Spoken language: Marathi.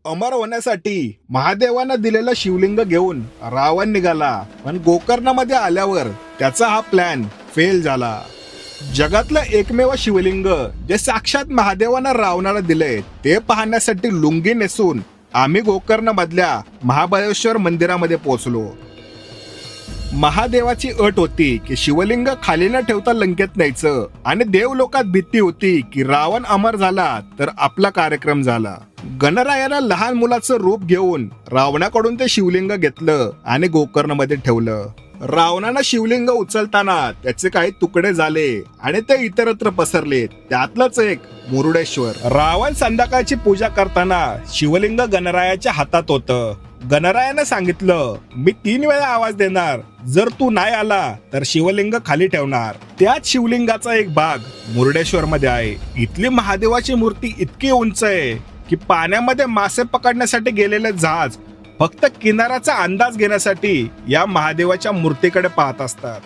अमर होण्यासाठी महादेवानं दिलेलं शिवलिंग घेऊन रावण निघाला, पण गोकर्णामध्ये आल्यावर त्याचा हा प्लॅन फेल झाला. जगातलं एकमेव शिवलिंग जे साक्षात महादेवानं रावणाला दिले ते पाहण्यासाठी लुंगी नेसून आम्ही गोकर्ण मधल्या महाबळेश्वर मंदिरामध्ये पोहोचलो. महादेवाची अट होती की शिवलिंग खाली न ठेवता लंकेत न्यायचं, आणि देवलोकात भीती होती की रावण अमर झाला तर आपला कार्यक्रम झाला. गणरायानं लहान मुलाचं रूप घेऊन रावणाकडून ते शिवलिंग घेतलं आणि गोकर्णमध्ये ठेवलं. रावणानं शिवलिंग उचलताना त्याचे काही तुकडे झाले आणि ते इतरत्र पसरले. त्यातलंच एक मुरुडेश्वर. रावण संध्याकाळची पूजा करताना शिवलिंग गणरायाच्या हातात होतं. गणरायानं सांगितलं, मी 3 वेळा आवाज देणार, जर तू नाही आला तर शिवलिंग खाली ठेवणार. त्याच शिवलिंगाचा एक भाग मुरुडेश्वर मध्ये आहे. इथली महादेवाची मूर्ती इतकी उंच आहे की पाण्यामध्ये मासे पकडण्यासाठी गेलेले जहाज फक्त किनाऱ्याचा अंदाज घेण्यासाठी या महादेवाच्या मूर्तीकडे पाहत असतात.